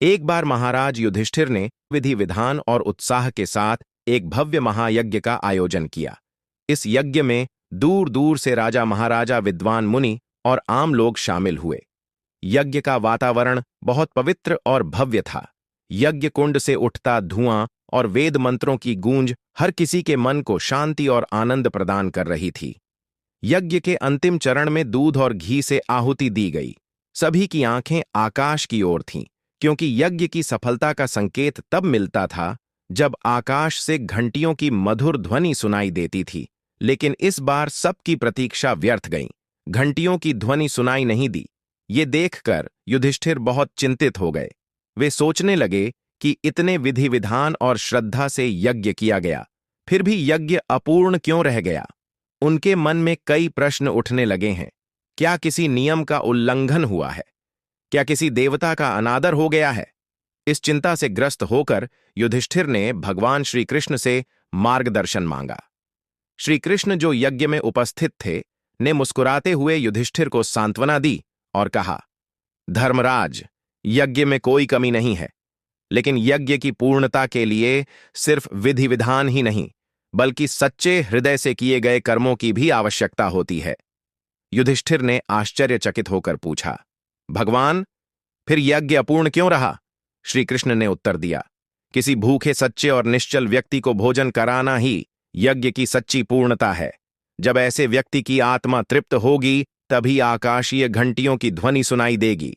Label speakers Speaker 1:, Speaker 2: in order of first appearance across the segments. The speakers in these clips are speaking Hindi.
Speaker 1: एक बार महाराज युधिष्ठिर ने विधि विधान और उत्साह के साथ एक भव्य महायज्ञ का आयोजन किया। इस यज्ञ में दूर दूर से राजा महाराजा, विद्वान मुनि और आम लोग शामिल हुए। यज्ञ का वातावरण बहुत पवित्र और भव्य था। यज्ञ कुंड से उठता धुआं और वेद मंत्रों की गूंज हर किसी के मन को शांति और आनंद प्रदान कर रही थी। यज्ञ के अंतिम चरण में दूध और घी से आहुति दी गई। सभी की आंखें आकाश की ओर थीं, क्योंकि यज्ञ की सफलता का संकेत तब मिलता था जब आकाश से घंटियों की मधुर ध्वनि सुनाई देती थी। लेकिन इस बार सबकी प्रतीक्षा व्यर्थ गई। घंटियों की ध्वनि सुनाई नहीं दी। ये देखकर युधिष्ठिर बहुत चिंतित हो गए। वे सोचने लगे कि इतने विधि विधान और श्रद्धा से यज्ञ किया गया, फिर भी यज्ञ अपूर्ण क्यों रह गया। उनके मन में कई प्रश्न उठने लगे हैं। क्या किसी नियम का उल्लंघन हुआ है? क्या किसी देवता का अनादर हो गया है? इस चिंता से ग्रस्त होकर युधिष्ठिर ने भगवान श्री कृष्ण से मार्गदर्शन मांगा। श्री कृष्ण, जो यज्ञ में उपस्थित थे, ने मुस्कुराते हुए युधिष्ठिर को सांत्वना दी और कहा, धर्मराज, यज्ञ में कोई कमी नहीं है, लेकिन यज्ञ की पूर्णता के लिए सिर्फ विधि विधान ही नहीं, बल्कि सच्चे हृदय से किए गए कर्मों की भी आवश्यकता होती है। युधिष्ठिर ने आश्चर्यचकित होकर पूछा, भगवान, फिर यज्ञ अपूर्ण क्यों रहा? श्री कृष्ण ने उत्तर दिया, किसी भूखे, सच्चे और निश्चल व्यक्ति को भोजन कराना ही यज्ञ की सच्ची पूर्णता है। जब ऐसे व्यक्ति की आत्मा तृप्त होगी, तभी आकाशीय घंटियों की ध्वनि सुनाई देगी।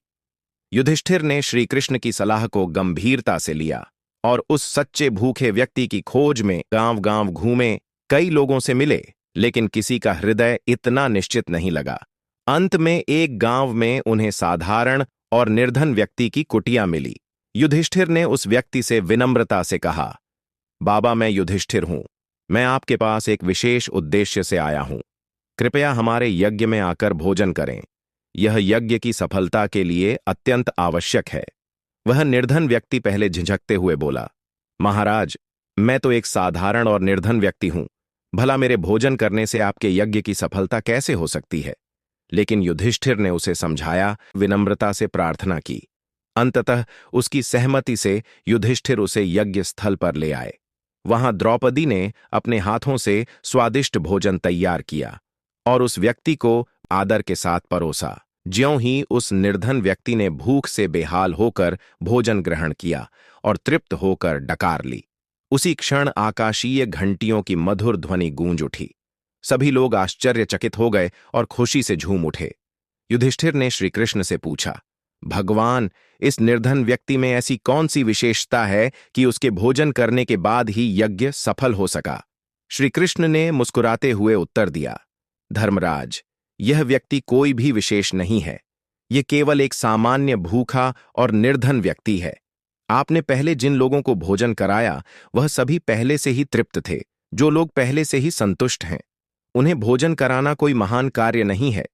Speaker 1: युधिष्ठिर ने श्री कृष्ण की सलाह को गंभीरता से लिया और उस सच्चे भूखे व्यक्ति की खोज में गांव-गांव घूमे, कई लोगों से मिले, लेकिन किसी का हृदय इतना निश्चित नहीं लगा। अंत में एक गांव में उन्हें साधारण और निर्धन व्यक्ति की कुटिया मिली। युधिष्ठिर ने उस व्यक्ति से विनम्रता से कहा, बाबा, मैं युधिष्ठिर हूं। मैं आपके पास एक विशेष उद्देश्य से आया हूं। कृपया हमारे यज्ञ में आकर भोजन करें। यह यज्ञ की सफलता के लिए अत्यंत आवश्यक है। वह निर्धन व्यक्ति पहले झिझकते हुए बोला, महाराज, मैं तो एक साधारण और निर्धन व्यक्ति हूं। भला मेरे भोजन करने से आपके यज्ञ की सफलता कैसे हो सकती है? लेकिन युधिष्ठिर ने उसे समझाया, विनम्रता से प्रार्थना की। अंततः उसकी सहमति से युधिष्ठिर उसे यज्ञ स्थल पर ले आए। वहां द्रौपदी ने अपने हाथों से स्वादिष्ट भोजन तैयार किया और उस व्यक्ति को आदर के साथ परोसा। ज्यों ही उस निर्धन व्यक्ति ने भूख से बेहाल होकर भोजन ग्रहण किया और तृप्त होकर डकार ली, उसी क्षण आकाशीय घंटियों की मधुर ध्वनि गूंज उठी। सभी लोग आश्चर्यचकित हो गए और खुशी से झूम उठे। युधिष्ठिर ने श्री कृष्ण से पूछा, भगवान, इस निर्धन व्यक्ति में ऐसी कौन सी विशेषता है कि उसके भोजन करने के बाद ही यज्ञ सफल हो सका? श्री कृष्ण ने मुस्कुराते हुए उत्तर दिया, धर्मराज, यह व्यक्ति कोई भी विशेष नहीं है। यह केवल एक सामान्य भूखा और निर्धन व्यक्ति है। आपने पहले जिन लोगों को भोजन कराया, वह सभी पहले से ही तृप्त थे। जो लोग पहले से ही संतुष्ट हैं, उन्हें भोजन कराना कोई महान कार्य नहीं है।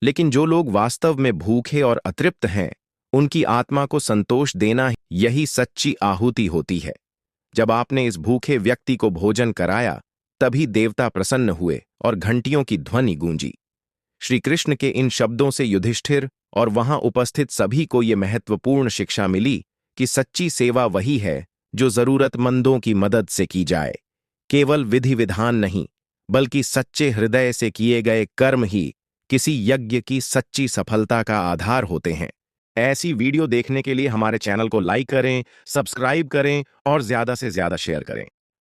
Speaker 1: लेकिन जो लोग वास्तव में भूखे और अतृप्त हैं, उनकी आत्मा को संतोष देना यही सच्ची आहुति होती है। जब आपने इस भूखे व्यक्ति को भोजन कराया, तभी देवता प्रसन्न हुए और घंटियों की ध्वनि गूंजी। श्री कृष्ण के इन शब्दों से युधिष्ठिर और वहां उपस्थित सभी को यह महत्वपूर्ण शिक्षा मिली कि सच्ची सेवा वही है जो जरूरतमंदों की मदद से की जाए। केवल विधि विधान नहीं, बल्कि सच्चे हृदय से किए गए कर्म ही किसी यज्ञ की सच्ची सफलता का आधार होते हैं। ऐसी वीडियो देखने के लिए हमारे चैनल को लाइक करें, सब्सक्राइब करें और ज्यादा से ज्यादा शेयर करें।